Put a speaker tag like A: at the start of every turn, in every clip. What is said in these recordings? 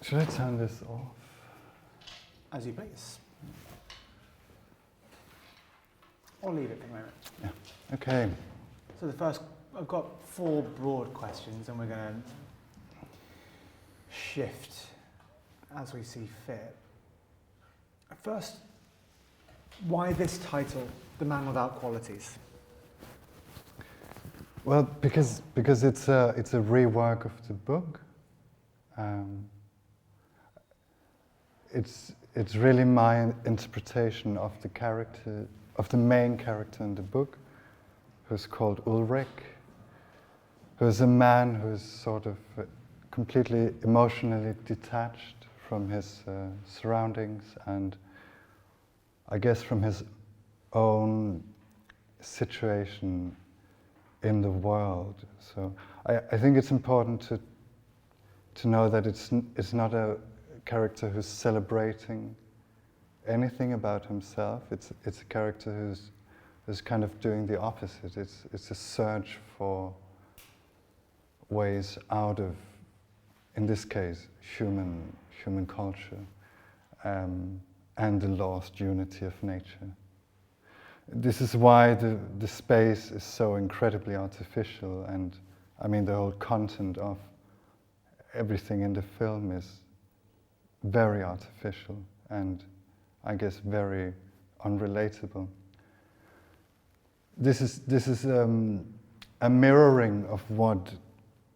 A: Should I turn this off?
B: As you please. Or leave it for a moment.
A: Yeah. Okay.
B: So the first, I've got 4 broad questions and we're going to shift as we see fit. First, why this title, The Man Without Qualities?
A: Well, because it's a rework of the book. It's really my interpretation of the character, of the main character in the book, who's called Ulrich, who's a man who's sort of completely emotionally detached from his surroundings and I guess from his own situation in the world. So I think it's important to know that it's not a character who's celebrating anything about himself. It's a character who's kind of doing the opposite. It's a search for ways out of, in this case, human culture and the lost unity of nature. This is why the space is so incredibly artificial, and I mean the whole content of everything in the film is very artificial and I guess very unrelatable. This is a mirroring of what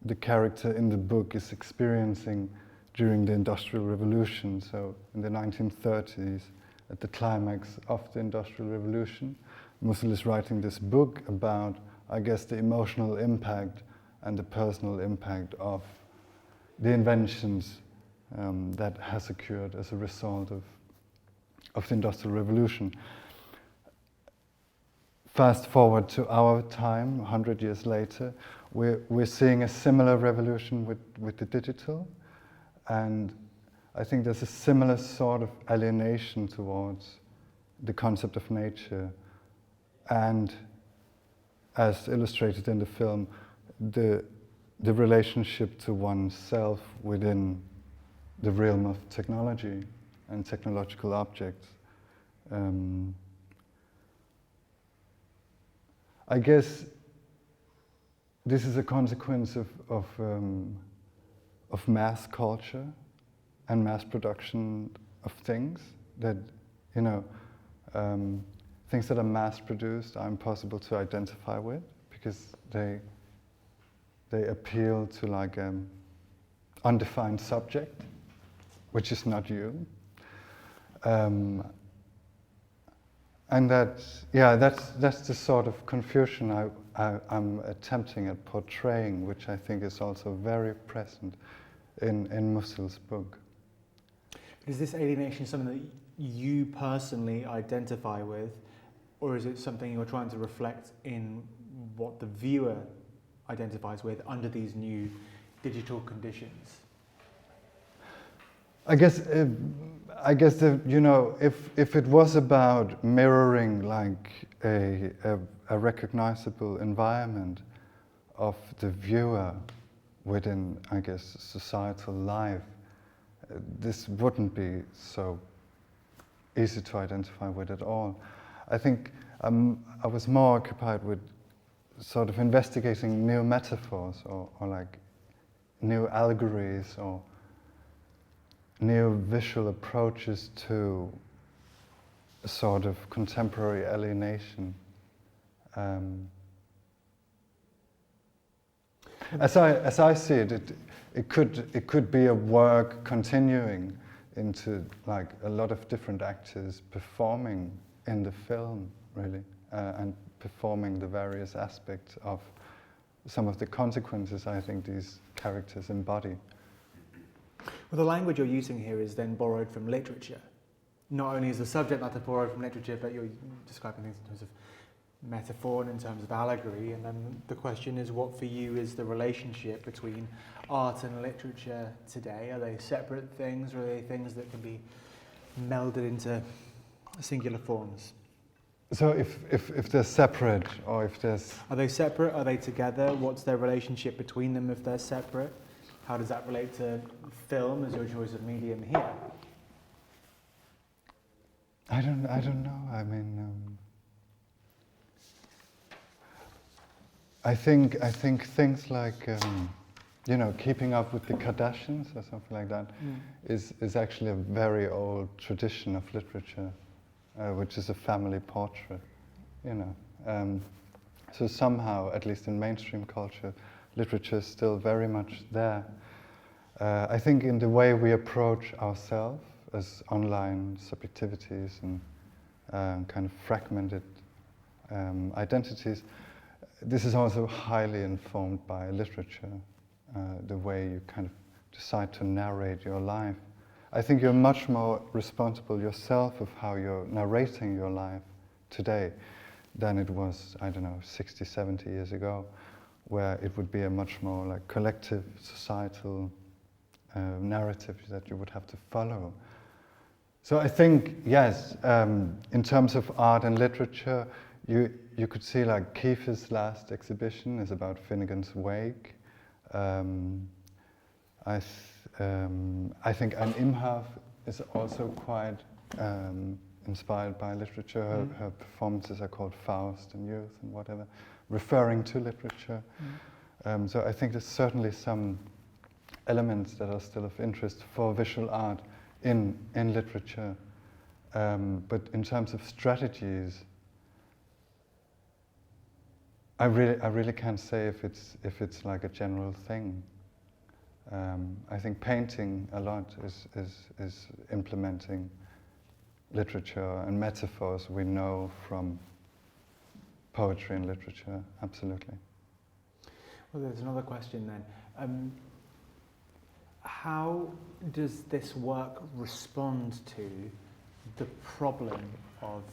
A: the character in the book is experiencing during the Industrial Revolution. So in the 1930s, at the climax of the Industrial Revolution, Musil is writing this book about, I guess, the emotional impact and the personal impact of the inventions that has occurred as a result of the Industrial Revolution. Fast forward to our time, 100 years later, we're seeing a similar revolution with the digital, and I think there's a similar sort of alienation towards the concept of nature, and as illustrated in the film, the relationship to oneself within the realm of technology and technological objects. I guess this is a consequence of mass culture and mass production of things that, you know, things that are mass produced are impossible to identify with because they appeal to like an undefined subject, which is not you. And that's the sort of confusion I'm attempting at portraying, which I think is also very present in Musil's book.
B: Is this alienation something that you personally identify with, or is it something you're trying to reflect in what the viewer identifies with under these new digital conditions?
A: I guess you know, if it was about mirroring like a recognizable environment of the viewer within, I guess, societal life, this wouldn't be so easy to identify with at all. I think I was more occupied with sort of investigating new metaphors or like new allegories or new visual approaches to a sort of contemporary alienation. As I see it, it could be a work continuing into like a lot of different actors performing in the film, really, and performing the various aspects of some of the consequences I think these characters embody.
B: Well, the language you're using here is then borrowed from literature. Not only is the subject matter borrowed from literature, but you're describing things in terms of metaphor and in terms of allegory. And then the question is, what for you is the relationship between art and literature today? Are they separate things, or are they things that can be melded into singular forms?
A: So if they're separate, or if there's...
B: Are they separate? Are they together? What's their relationship between them if they're separate? How does that relate to film as your choice of medium here?
A: I don't know. I mean, I think things like Keeping Up with the Kardashians or something like that is actually a very old tradition of literature, which is a family portrait. So somehow, at least in mainstream culture, literature is still very much there. I think in the way we approach ourselves as online subjectivities and kind of fragmented identities, this is also highly informed by literature, the way you kind of decide to narrate your life. I think you're much more responsible yourself of how you're narrating your life today than it was, 60, 70 years ago, where it would be a much more like collective societal narrative that you would have to follow. So I think, yes, in terms of art and literature, you could see like Kiefer's last exhibition is about Finnegan's Wake. I think Anne Imhoff is also quite inspired by literature. Her performances are called Faust and Youth and whatever, referring to literature. So I think there's certainly some elements that are still of interest for visual art in literature. But in terms of strategies, I really can't say if it's like a general thing. I think painting a lot is implementing literature and metaphors we know from poetry and literature, absolutely.
B: Well, there's another question then. How does this work respond to the problem of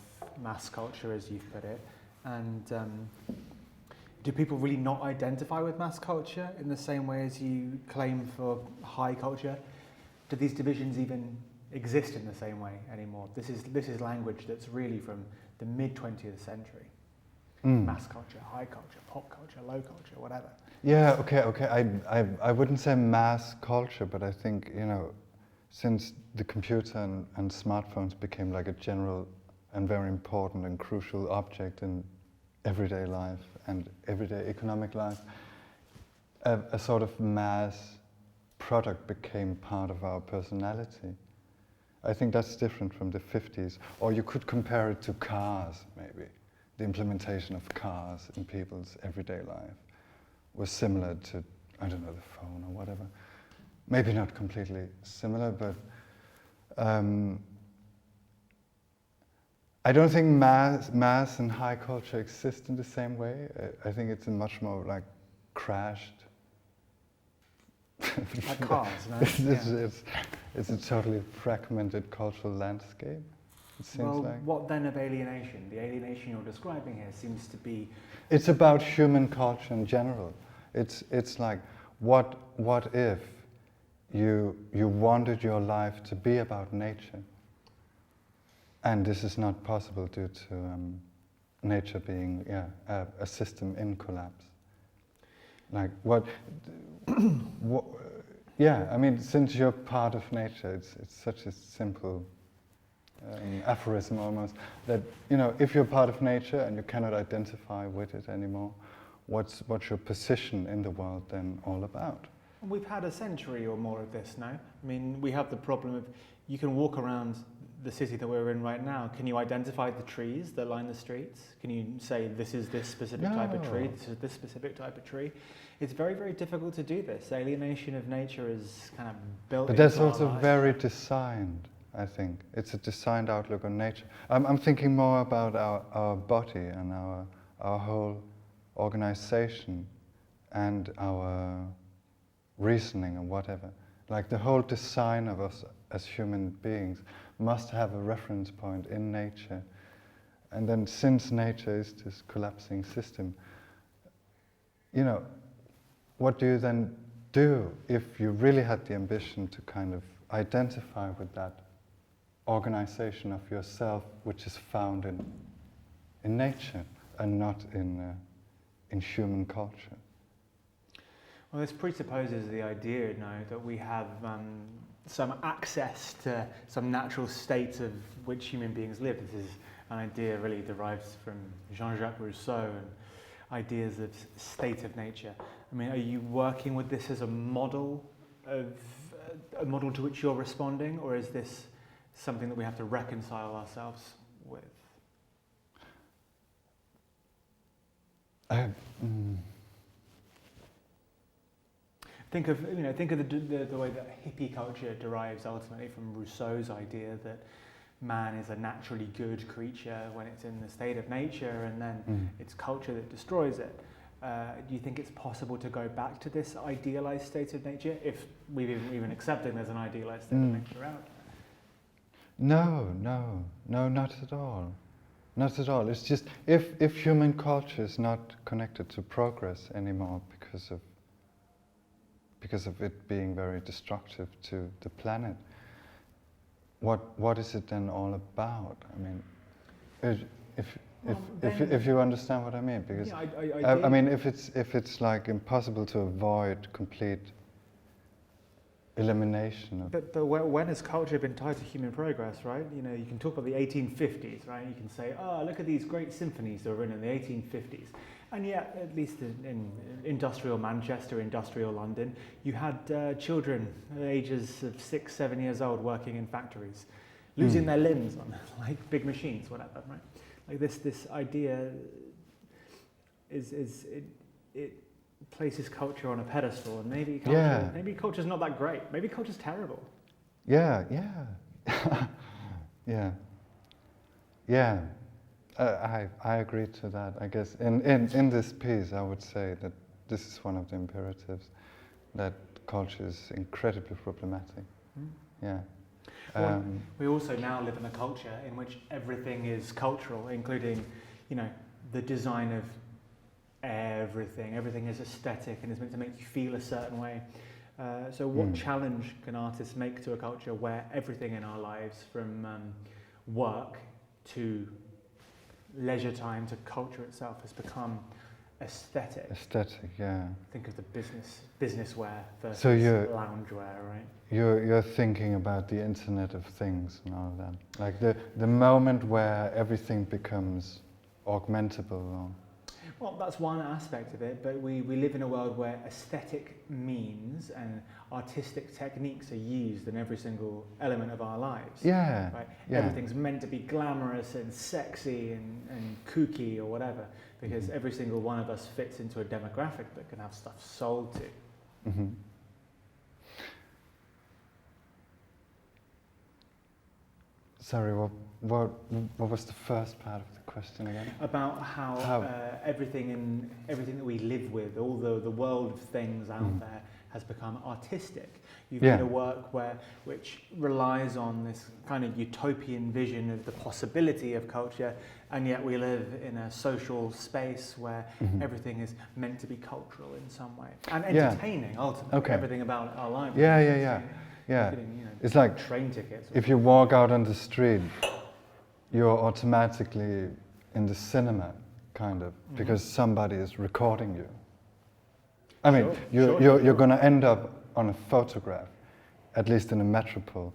B: mass culture, as you've put it? And do people really not identify with mass culture in the same way as you claim for high culture? Do these divisions even exist in the same way anymore? This is language that's really from the mid-20th century. Mass culture, high culture, pop culture, low culture, whatever.
A: Yeah, okay. I wouldn't say mass culture, but I think, since the computer and smartphones became like a general and very important and crucial object in everyday life and everyday economic life, a sort of mass product became part of our personality. I think that's different from the 50s. Or you could compare it to cars, maybe. The implementation of cars in people's everyday life was similar to, the phone or whatever. Maybe not completely similar, but I don't think mass and high culture exist in the same way. I think it's a much more like crashed.
B: Like cars, no?
A: It's a totally fragmented cultural landscape. It seems like.
B: What then of alienation? The alienation you're describing here seems to be.
A: It's about human culture in general. It's like, what if you wanted your life to be about nature, and this is not possible due to nature being a system in collapse. Like what? Since you're part of nature, it's such a simple aphorism almost, that if you're part of nature and you cannot identify with it anymore, what's your position in the world then all about?
B: We've had a century or more of this now. I mean, we have the problem of, you can walk around the city that we're in right now. Can you identify the trees that line the streets? Can you say this is this specific type of tree, this is this specific type of tree? It's very, very difficult to do this. Alienation of nature is kind of built.
A: But that's also very designed, I think. It's a designed outlook on nature. I'm thinking more about our body and our whole organization and our reasoning and whatever. Like the whole design of us as human beings must have a reference point in nature. And then since nature is this collapsing system, what do you then do if you really had the ambition to kind of identify with that organization of yourself which is found in nature and not in human culture?
B: Well, this presupposes the idea, that we have some access to some natural state of which human beings live. This is an idea really derives from Jean-Jacques Rousseau and ideas of state of nature. I mean, are you working with this as a model to which you're responding, or is this something that we have to reconcile ourselves with? Think of the way that hippie culture derives ultimately from Rousseau's idea that man is a naturally good creature when it's in the state of nature, and then it's culture that destroys it. Do you think it's possible to go back to this idealized state of nature, if we've even accepted there's an idealized state of nature out?
A: No, not at all. Not at all. It's just if human culture is not connected to progress anymore because of it being very destructive to the planet, what is it then all about? I mean, if you understand what I mean, because I mean, if it's like impossible to avoid complete elimination of.
B: But when has culture been tied to human progress, right? You know, you can talk about the 1850s, right? You can say, oh, look at these great symphonies that were written in the 1850s. And yet, at least in industrial Manchester, industrial London, you had children at ages of 6, 7 years old working in factories, losing their limbs on like big machines, whatever, right? Like this idea it places culture on a pedestal, and maybe culture's not that great. Maybe culture's terrible.
A: Yeah. I agree to that. I guess in this piece, I would say that this is one of the imperatives, that culture is incredibly problematic. Yeah.
B: Well, we also now live in a culture in which everything is cultural, including, the design of everything. Everything is aesthetic and is meant to make you feel a certain way. So what challenge can artists make to a culture where everything in our lives, from work to leisure time to culture itself, has become aesthetic?
A: Aesthetic, yeah.
B: Think of the business wear versus loungewear, right?
A: You're thinking about the Internet of Things and all of that. Like the moment where everything becomes augmentable.
B: Well, that's one aspect of it, but we live in a world where aesthetic means and artistic techniques are used in every single element of our lives.
A: Yeah.
B: Right?
A: Yeah.
B: Everything's meant to be glamorous and sexy and kooky or whatever, because every single one of us fits into a demographic that can have stuff sold to.
A: Mm-hmm. Sorry, what was the first part of the question again?
B: About how everything that we live with, all the world of things out there, has become artistic. You've made a work which relies on this kind of utopian vision of the possibility of culture, and yet we live in a social space where everything is meant to be cultural in some way and entertaining. Ultimately, everything about our lives.
A: Yeah. It's like
B: train tickets.
A: If you walk out on the street, you're automatically in the cinema, kind of, because somebody is recording you. I mean, you're going to end up on a photograph, at least in a metropole,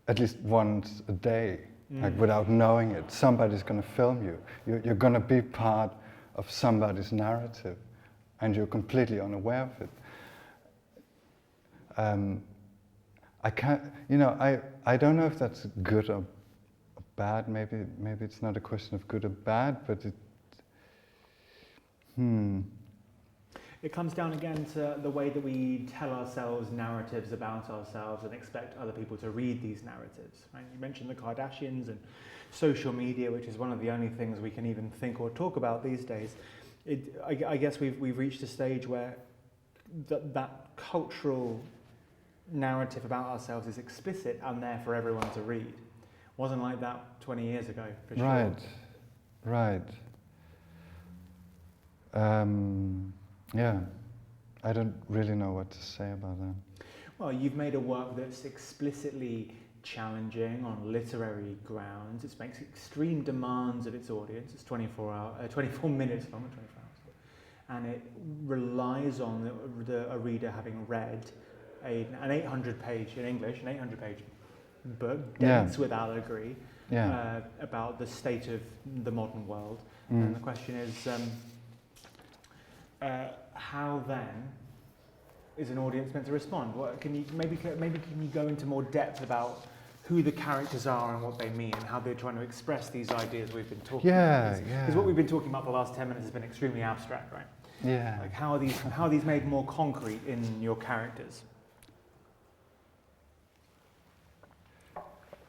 A: at least once a day, like without knowing it. Somebody's going to film you. You're going to be part of somebody's narrative, and you're completely unaware of it. I can't, I don't know if that's good or bad. Maybe it's not a question of good or bad, but
B: It comes down again to the way that we tell ourselves narratives about ourselves and expect other people to read these narratives. Right? You mentioned the Kardashians and social media, which is one of the only things we can even think or talk about these days. I guess we've reached a stage where that cultural narrative about ourselves is explicit and there for everyone to read. Wasn't like that 20 years ago, for sure.
A: Right. Yeah, I don't really know what to say about that.
B: Well, you've made a work that's explicitly challenging on literary grounds. It makes extreme demands of its audience. It's 24 minutes long, 24 hours. and it relies on a reader having read an 800-page, in English, an 800-page book, dense with allegory, about the state of the modern world. And the question is, how then is an audience meant to respond? What, can you go into more depth about who the characters are and what they mean, and how they're trying to express these ideas we've been talking about? Because what we've been talking about the last 10 minutes has been extremely abstract, right?
A: Yeah.
B: Like how are these made more concrete in your characters?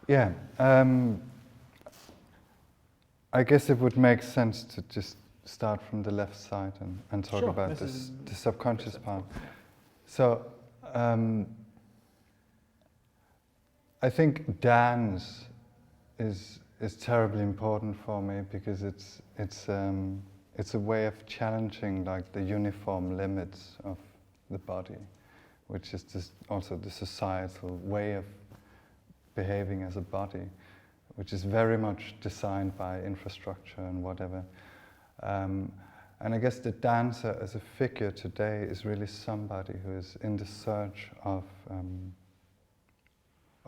A: Yeah. I guess it would make sense to just start from the left side and talk about the subconscious part. So I think dance is terribly important for me because it's a way of challenging like the uniform limits of the body, which is just also the societal way of behaving as a body, which is very much designed by infrastructure and whatever. And I guess the dancer as a figure today is really somebody who is in the search of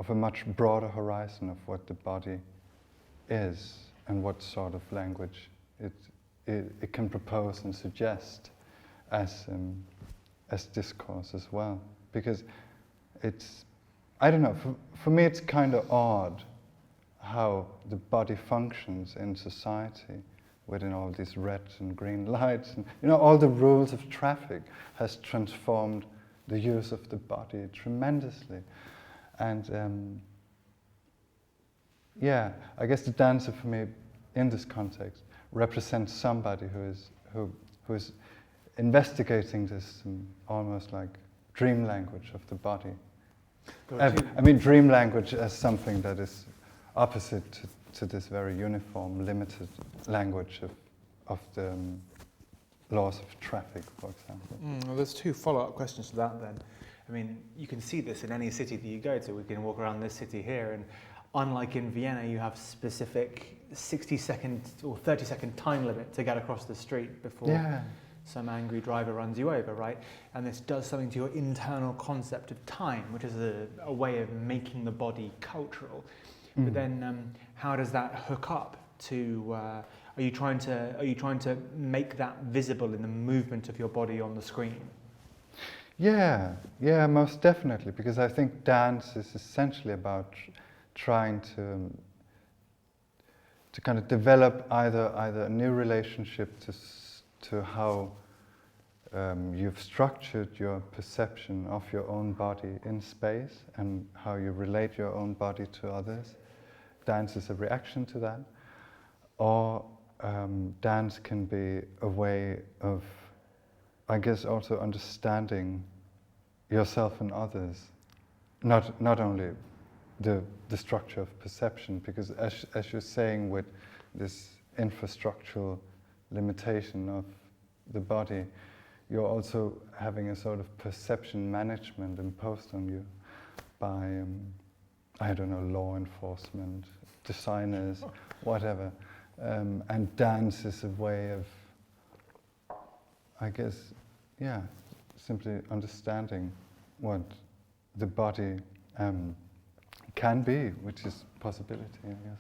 A: a much broader horizon of what the body is and what sort of language it can propose and suggest as discourse as well. Because it's, I don't know, for me it's kind of odd how the body functions in society within all these red and green lights. And, all the rules of traffic has transformed the use of the body tremendously. And I guess the dancer for me in this context represents somebody who is investigating this almost like dream language of the body. I mean dream language as something that is opposite to this very uniform, limited language of the laws of traffic, for example.
B: Well, there's two follow-up questions to that then. I mean, you can see this in any city that you go to. We can walk around this city here, and unlike in Vienna, you have specific 60-second or 30-second time limit to get across the street before some angry driver runs you over, right? And this does something to your internal concept of time, which is a way of making the body cultural. But then, how does that hook up to? Are you trying to make that visible in the movement of your body on the screen?
A: Yeah, most definitely. Because I think dance is essentially about trying to kind of develop either a new relationship to how you've structured your perception of your own body in space and how you relate your own body to others. Dance is a reaction to that. Or dance can be a way of, I guess, also understanding yourself and others. Not only the structure of perception, because as you're saying, with this infrastructural limitation of the body, you're also having a sort of perception management imposed on you by, I don't know, law enforcement, designers, whatever. And dance is a way of, I guess, simply understanding what the body can be, which is possibility, I guess.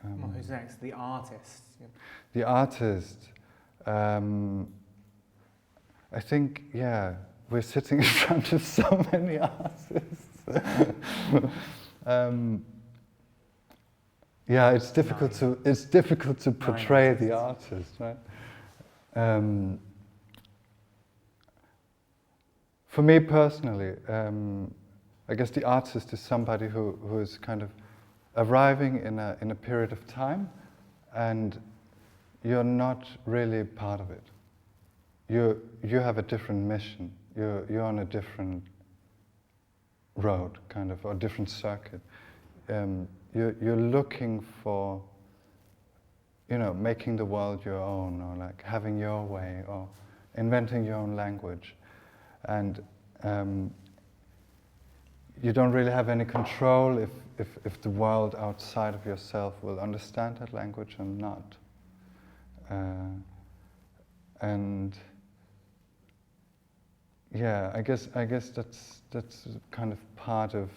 B: Well, who's next? The artist.
A: The artist. I think, we're sitting in front of so many artists. It's difficult to portray the artist, right? For me personally, I guess the artist is somebody who is kind of arriving in a period of time, and you're not really part of it. You have a different mission. You're on a different road, kind of, or a different circuit. You're looking for, making the world your own, or like having your way, or inventing your own language. And you don't really have any control if the world outside of yourself will understand that language or not. And yeah, I guess that's kind of part of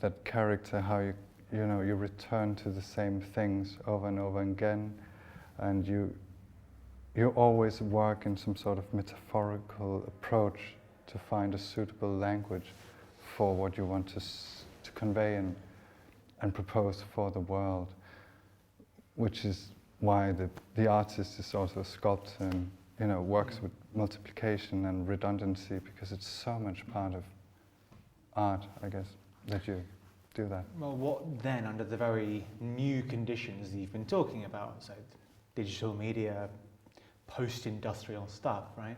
A: that character, how you return to the same things over and over again, and you always work in some sort of metaphorical approach to find a suitable language for what you want to convey and propose for the world, which is why the artist is also a sculptor and works with multiplication and redundancy, because it's so much part of art, I guess, that you do that.
B: Well, what then, under the very new conditions that you've been talking about, so digital media, post-industrial stuff, right?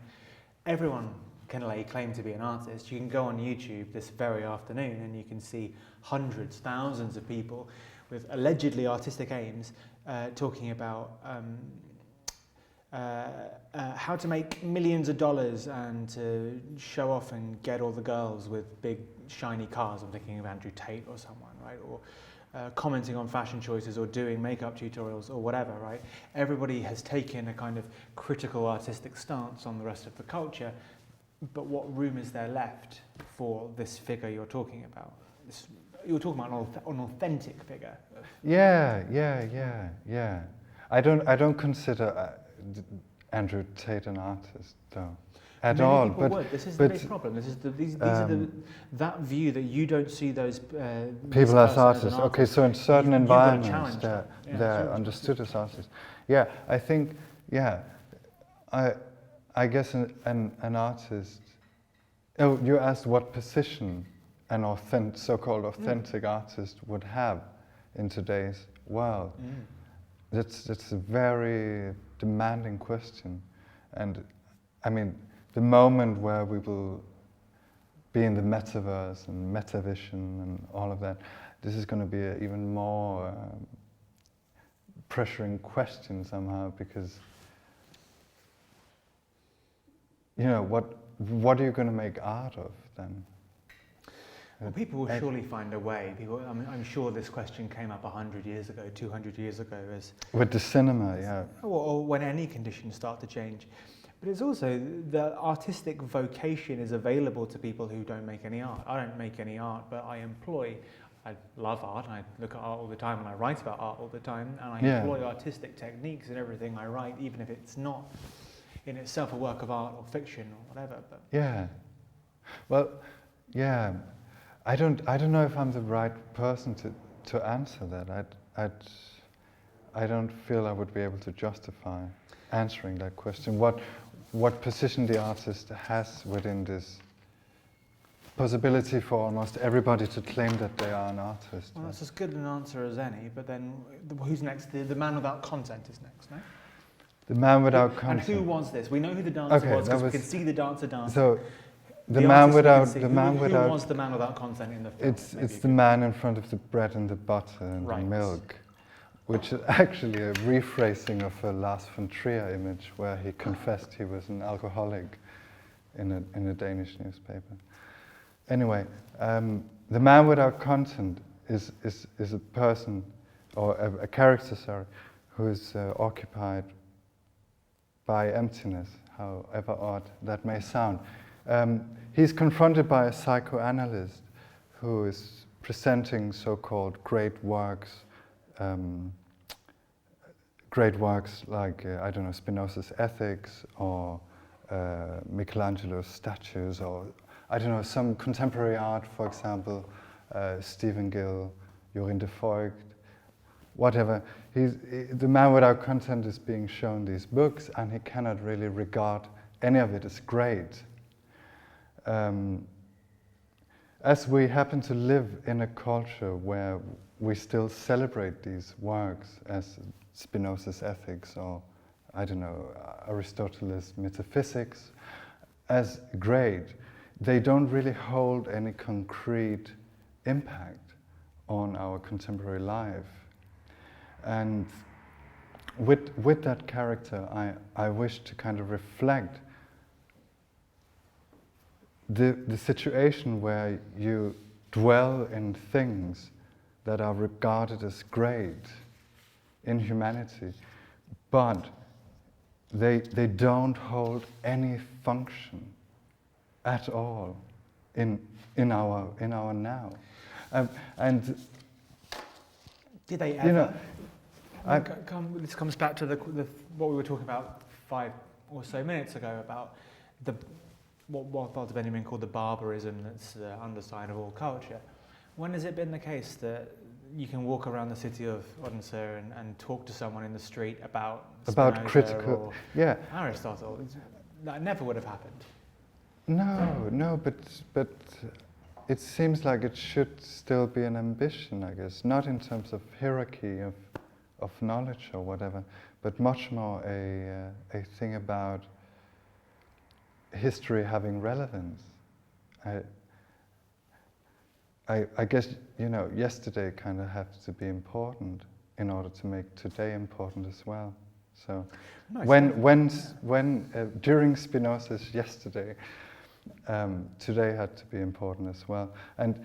B: Everyone can lay claim to be an artist. You can go on YouTube this very afternoon and you can see hundreds, thousands of people with allegedly artistic aims talking about how to make millions of dollars and to show off and get all the girls with big shiny cars. I'm thinking of Andrew Tate or someone, right? Or commenting on fashion choices or doing makeup tutorials or whatever, right? Everybody has taken a kind of critical artistic stance on the rest of the culture, but what room is there left for this figure you're talking about? You're talking about an authentic figure.
A: Yeah. I don't consider Andrew Tate an artist, though, at
B: Many
A: all.
B: People would. This is the big problem. These are that view that you don't see those
A: people as artists. Okay, so in certain environments, they're
B: sure.
A: understood as artists. Yeah, I think. Yeah, I guess an artist. Oh, you asked what position an so-called authentic artist would have in today's world. That's a very demanding question, and I mean, the moment where we will be in the metaverse and metavision and all of that, this is going to be an even more pressuring question somehow, because what are you going to make art of then?
B: Well, people will surely find a way. I'm sure this question came up 100 years ago, 200 years ago,
A: with the cinema, yeah.
B: Or when any conditions start to change. But it's also the artistic vocation is available to people who don't make any art. I don't make any art, but I love art. I look at art all the time, and I write about art all the time, and I employ artistic techniques in everything I write, even if it's not in itself a work of art or fiction or whatever. But
A: yeah. Well, yeah. I don't know if I'm the right person to answer that. I don't feel I would be able to justify answering that question. What position the artist has within this possibility for almost everybody to claim that they are an artist.
B: Well, that's as good an answer as any, but then who's next? The man without content is next, no?
A: The man without content.
B: And who was this? We know who the dancer was because we can see the dancer dancing.
A: So, who was the man without content in the film? It's the man in front of the bread and the butter and the milk, which is actually a rephrasing of a Lars von Trier image where he confessed he was an alcoholic in a Danish newspaper. Anyway, the man without content is a person, or a character, sorry, who is occupied by emptiness, however odd that may sound. He's confronted by a psychoanalyst who is presenting so-called great works like, Spinoza's Ethics, or Michelangelo's statues, or, some contemporary art, for example, Stephen Gill, Jorien de Voigt, whatever. The man without content is being shown these books, and he cannot really regard any of it as great. As we happen to live in a culture where we still celebrate these works as Spinoza's Ethics, or, Aristotle's Metaphysics, as great, they don't really hold any concrete impact on our contemporary life. And with that character, I wish to kind of reflect the situation where you dwell in things that are regarded as great in humanity, but they don't hold any function at all in our now. And
B: did they ever?
A: you know,
B: this comes back to what we were talking about 5 or so minutes ago about what Walter Benjamin called the barbarism that's the underside of all culture. When has it been the case that you can walk around the city of Odense and talk to someone in the street about Spinoza
A: critical,
B: or Aristotle? That never would have happened.
A: No, but it seems like it should still be an ambition, I guess, not in terms of hierarchy of knowledge or whatever, but much more a thing about history having relevance. I guess, yesterday kind of has to be important in order to make today important as well. So
B: Nice.
A: when during Spinoza's yesterday, today had to be important as well. And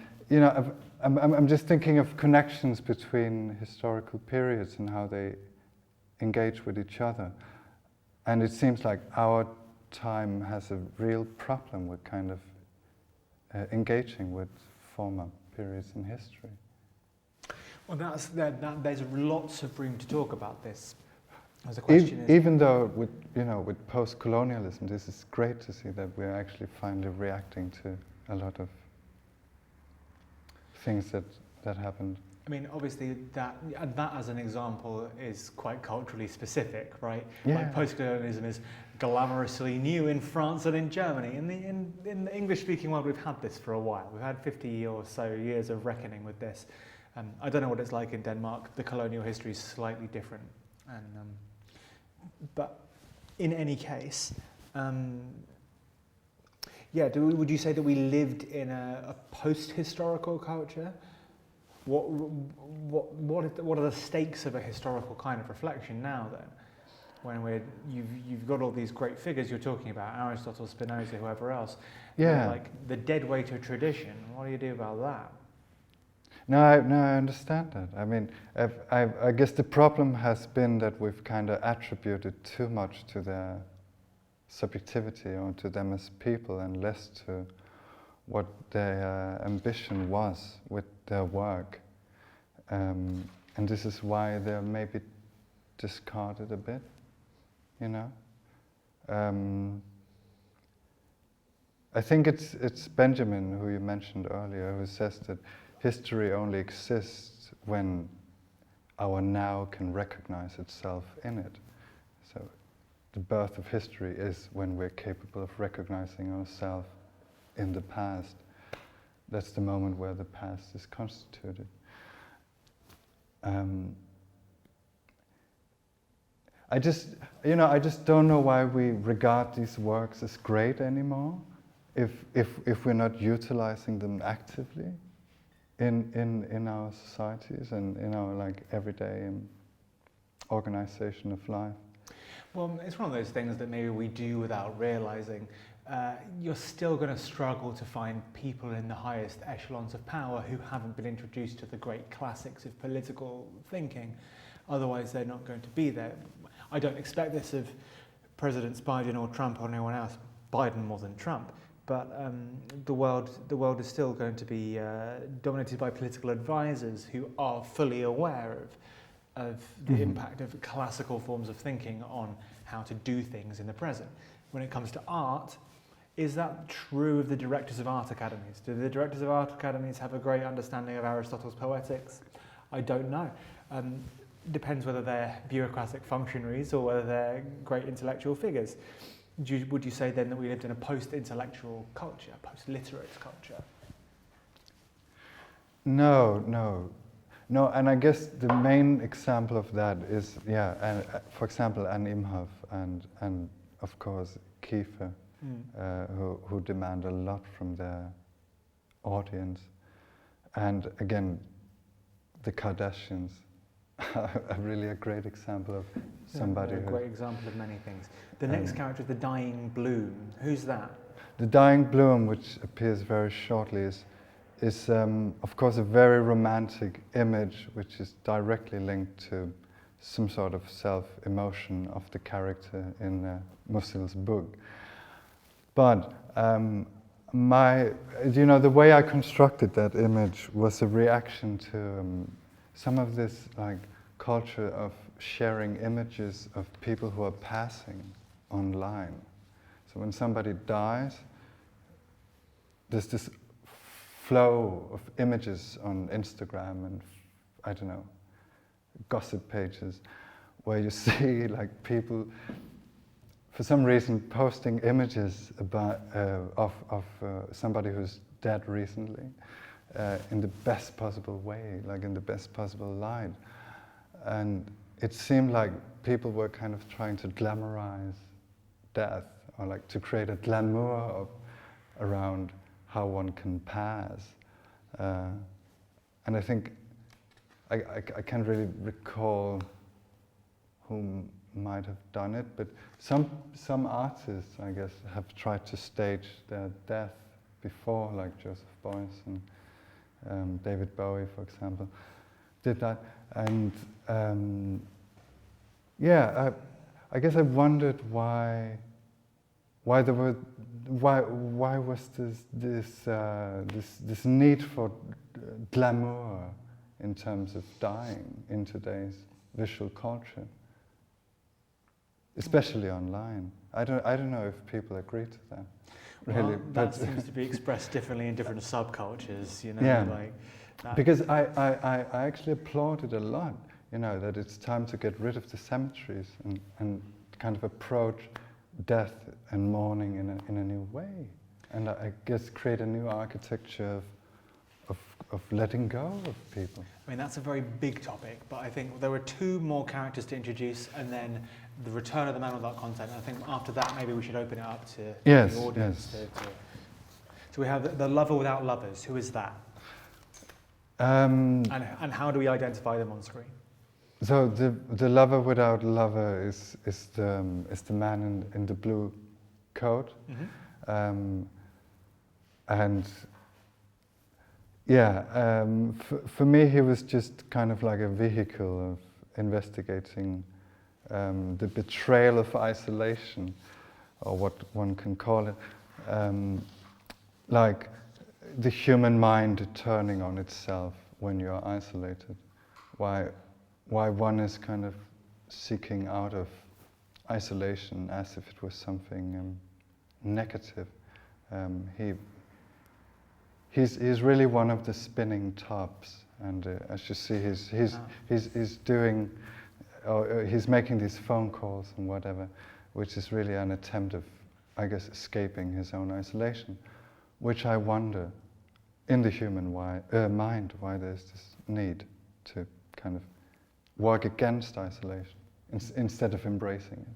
A: I'm just thinking of connections between historical periods and how they engage with each other. And it seems like our time has a real problem with kind of engaging with former periods in history.
B: Well, there's lots of room to talk about this. As the question is,
A: Even though with post-colonialism, this is great to see that we're actually finally reacting to a lot of things that happened.
B: I mean, obviously, that as an example is quite culturally specific, right?
A: Yeah.
B: Like post-colonialism is glamorously new in France and in Germany. In the English-speaking world, we've had this for a while. We've had 50 or so years of reckoning with this. I don't know what it's like in Denmark. The colonial history is slightly different. But in any case, would you say that we lived in a post-historical culture? What are the stakes of a historical kind of reflection now then? When you've got all these great figures you're talking about, Aristotle, Spinoza, whoever else.
A: Yeah.
B: Like the dead weight of tradition. What do you do about that?
A: No, I understand that. I mean, I guess the problem has been that we've kind of attributed too much to their subjectivity or to them as people and less to what their ambition was with their work. And this is why they're maybe discarded a bit, I think it's Benjamin, who you mentioned earlier, who says that history only exists when our now can recognize itself in it. So the birth of history is when we're capable of recognizing ourselves in the past. That's the moment where the past is constituted. I just don't know why we regard these works as great anymore if we're not utilizing them actively in our societies and in our everyday organization of life.
B: Well, it's one of those things that maybe we do without realizing. You're still going to struggle to find people in the highest echelons of power who haven't been introduced to the great classics of political thinking. Otherwise, they're not going to be there. I don't expect this of Presidents Biden or Trump or anyone else. Biden more than Trump. But the world is still going to be dominated by political advisors who are fully aware of the impact of classical forms of thinking on how to do things in the present. When it comes to art, is that true of the directors of art academies? Do the directors of art academies have a great understanding of Aristotle's Poetics? I don't know. Depends whether they're bureaucratic functionaries or whether they're great intellectual figures. Would you say then that we lived in a post-intellectual culture, post-literate culture?
A: No, and I guess the main example of that is, for example, Anne Imhoff and of course Kiefer, who demand a lot from their audience. And again, the Kardashians are really a great example of somebody
B: a great example of many things. The next character is the Dying Bloom. Who's that?
A: The Dying Bloom, which appears very shortly, is of course a very romantic image which is directly linked to some sort of self-emotion of the character in Musil's book. But the way I constructed that image was a reaction to some of this culture of sharing images of people who are passing online. So when somebody dies, there's this flow of images on Instagram and, I don't know, gossip pages, where you see people, for some reason, posting images about of somebody who's dead recently, in the best possible way, in the best possible light. And it seemed like people were kind of trying to glamorize death, or to create a glamour around how one can pass. And I think I can't really recall who might have done it, but some artists, I guess, have tried to stage their death before, like Joseph Beuys and David Bowie, for example, did that. And I guess I wondered why was this need for glamour in terms of dying in today's visual culture, especially online. I don't know if people agree to that. Really,
B: well, that seems to be expressed differently in different subcultures.
A: Yeah. Because I actually applaud it a lot. That it's time to get rid of the cemeteries and kind of approach death and mourning in a new way, and I guess create a new architecture of letting go of people.
B: I mean, that's a very big topic, but I think there were two more characters to introduce, and then the return of the man without content. I think after that, maybe we should open it up to the audience.
A: Yes.
B: So we have the lover without lovers. Who is that? And how do we identify them on screen?
A: So the lover without lover is the man in the blue coat, and for me he was just kind of like a vehicle of investigating the betrayal of isolation, or what one can call it, like the human mind turning on itself when you are isolated. Why one is kind of seeking out of isolation as if it was something negative. He's really one of the spinning tops, and as you see, he's doing, he's making these phone calls and whatever, which is really an attempt of, I guess, escaping his own isolation, which I wonder, in the human mind, why there's this need to kind of work against isolation instead of embracing it.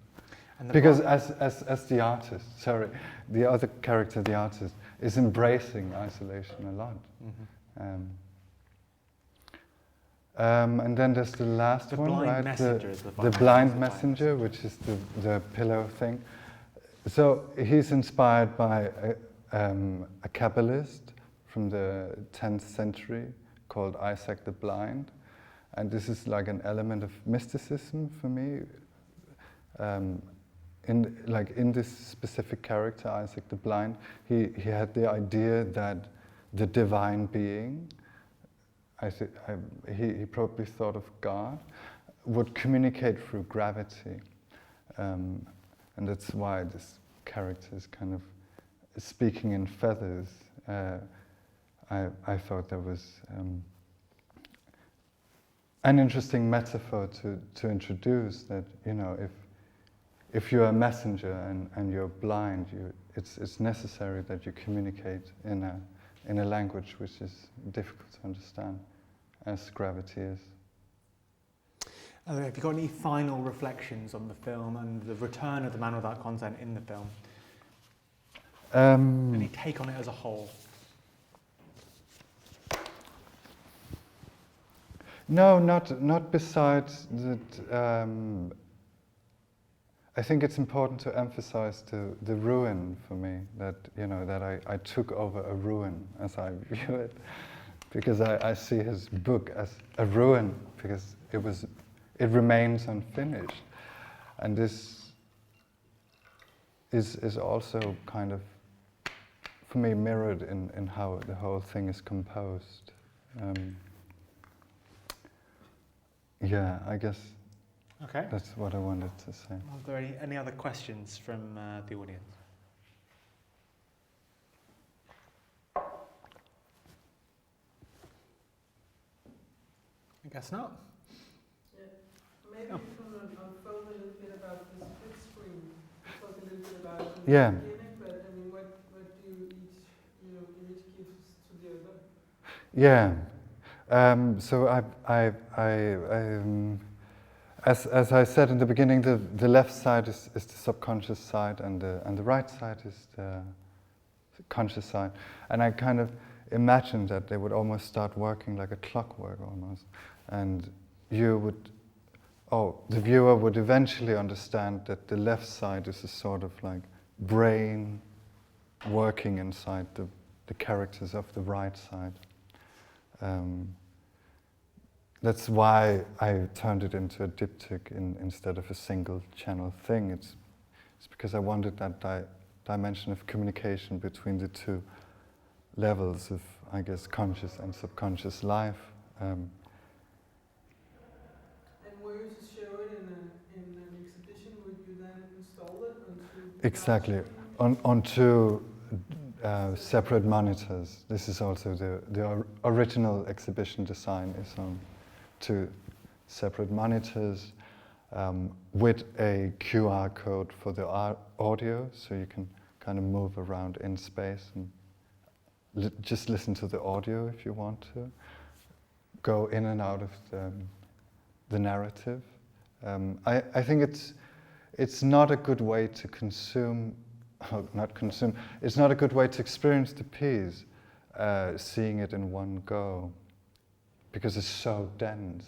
A: Because as the artist, the other character, the artist, is embracing isolation a lot. And then there's the last one, right? The blind messenger, which is the pillow thing. So he's inspired by a Kabbalist from the 10th century called Isaac the Blind. And this is like an element of mysticism for me. In this specific character, Isaac the Blind, he had the idea that the divine being, he probably thought of God, would communicate through gravity. And that's why this character is kind of speaking in feathers. I thought that was an interesting metaphor to introduce, that if you're a messenger and you're blind, it's necessary that you communicate in a language which is difficult to understand, as gravity is.
B: Have you got any final reflections on the film and the return of the man without content in the film? Any take on it as a whole?
A: No, not besides that. I think it's important to emphasize the ruin for me, that that I took over a ruin as I view it, because I see his book as a ruin, because it remains unfinished. And this is also kind of, for me, mirrored in how the whole thing is composed. Yeah, I guess
B: Okay.
A: that's what I wanted to say.
B: Are there any other questions from the audience? I guess not.
C: Yeah. Maybe you can unfold a little bit about the split screen. Talk a little bit about it in the
A: Yeah.
C: beginning, but I mean, what do each image gives to the other?
A: Yeah. So as I said in the beginning, the left side is the subconscious side, and the right side is the conscious side. And I kind of imagined that they would almost start working like a clockwork almost, and the viewer would eventually understand that the left side is a sort of like brain working inside the characters of the right side. That's why I turned it into a diptyque instead of a single channel thing. It's because I wanted that dimension of communication between the two levels of, I guess, conscious and subconscious life.
C: And were you to show it in an exhibition, would you then install it onto the
A: Exactly,
C: large screen?
A: onto separate monitors. This is also the original exhibition design is on two separate monitors with a QR code for the audio, so you can kind of move around in space and just listen to the audio if you want to. Go in and out of the narrative. I think it's not a good way to consume. Not consume. It's not a good way to experience the piece, seeing it in one go, because it's so dense.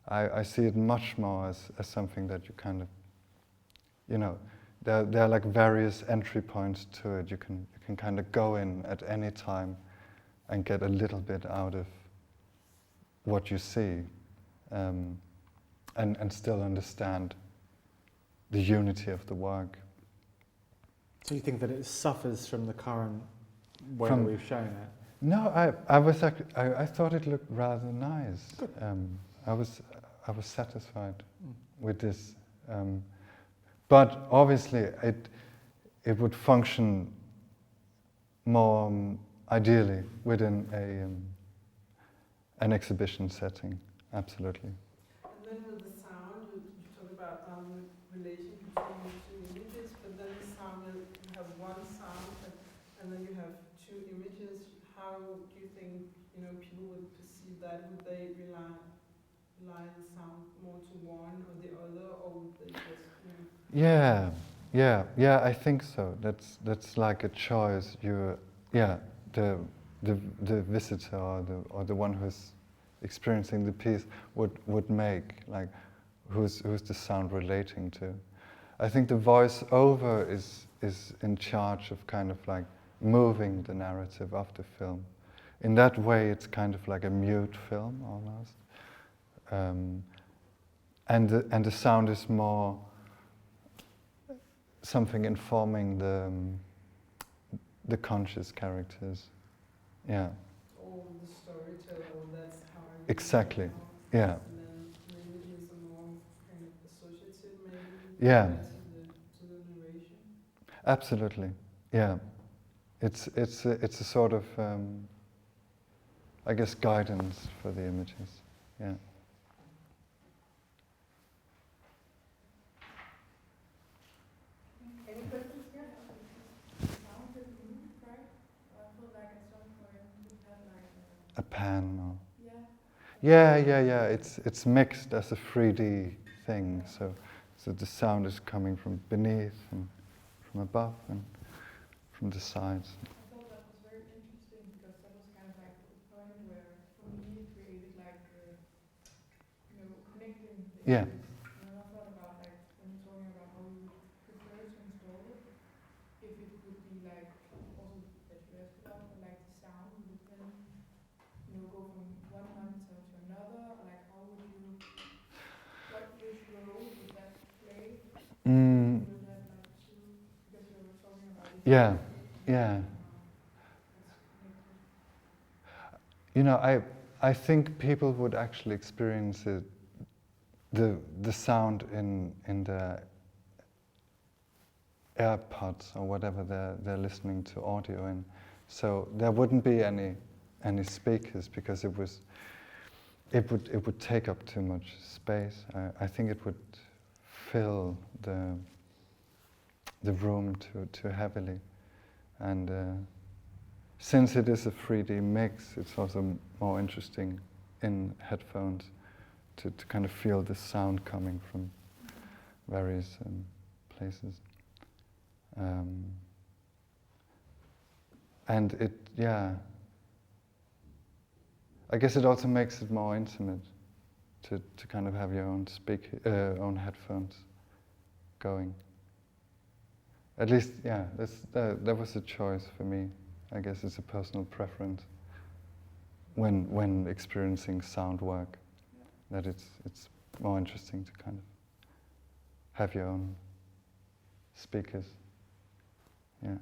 A: I see it much more as something that you kind of, there are like various entry points to it. You can kind of go in at any time and get a little bit out of what you see, and still understand the unity of the work.
B: So you think that it suffers from the current way that we've shown it?
A: No, I thought it looked rather nice. I was satisfied with this, but obviously it would function more ideally within an exhibition setting. Absolutely.
C: And then with the sound, you talk about relation between the two images, but then the sound, you have one sound, and then you have two images. How do you think people would perceive that? Would they rely the sound more to one or the other, or would they just
A: Yeah. I think so. That's like a choice. The visitor or the one who's experiencing the piece would make, like, who's the sound relating to. I think the voice-over is in charge of kind of like moving the narrative of the film. In that way, it's kind of like a mute film almost, and the sound is more something informing the conscious characters. Yeah.
C: or the storyteller, or that's how I read it
A: Exactly.
C: now.
A: Yeah.
C: And then maybe he's a more kind of associative, maybe.
A: Yeah.
C: To the narration.
A: Absolutely. Yeah. It's a sort of I guess guidance for the images. Yeah.
D: Any questions here? Sound didn't move, right? I feel like at some point we had like
A: A pan or
D: yeah.
A: It's mixed as a 3D thing, so the sound is coming from beneath and from above and from the sides.
D: I thought that was very interesting because that was kind of like the point where for me it created like connecting the
A: Yeah.
D: images. And I thought about like when you're talking about how you would prefer to install it, if it would be like also that you asked about, but like the sound would then go from one monitor to another, or like how would you
A: Yeah, yeah. You know, I think people would actually experience it, the sound in the AirPods or whatever they're listening to audio in. So there wouldn't be any speakers because it would take up too much space. I think it would fill the room too heavily, and since it is a 3D mix, it's also more interesting in headphones to kind of feel the sound coming from various places. And I guess it also makes it more intimate to kind of have your own own headphones going. At least, yeah, that was a choice for me. I guess it's a personal preference when experiencing sound work, that it's more interesting to kind of have your own speakers. Yeah.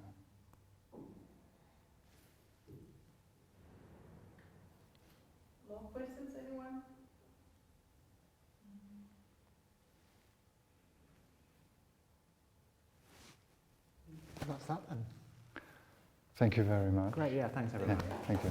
C: More questions, anyone?
B: That's that then.
A: Thank you very much.
B: Great, yeah, thanks everyone.
A: Yeah, thank you.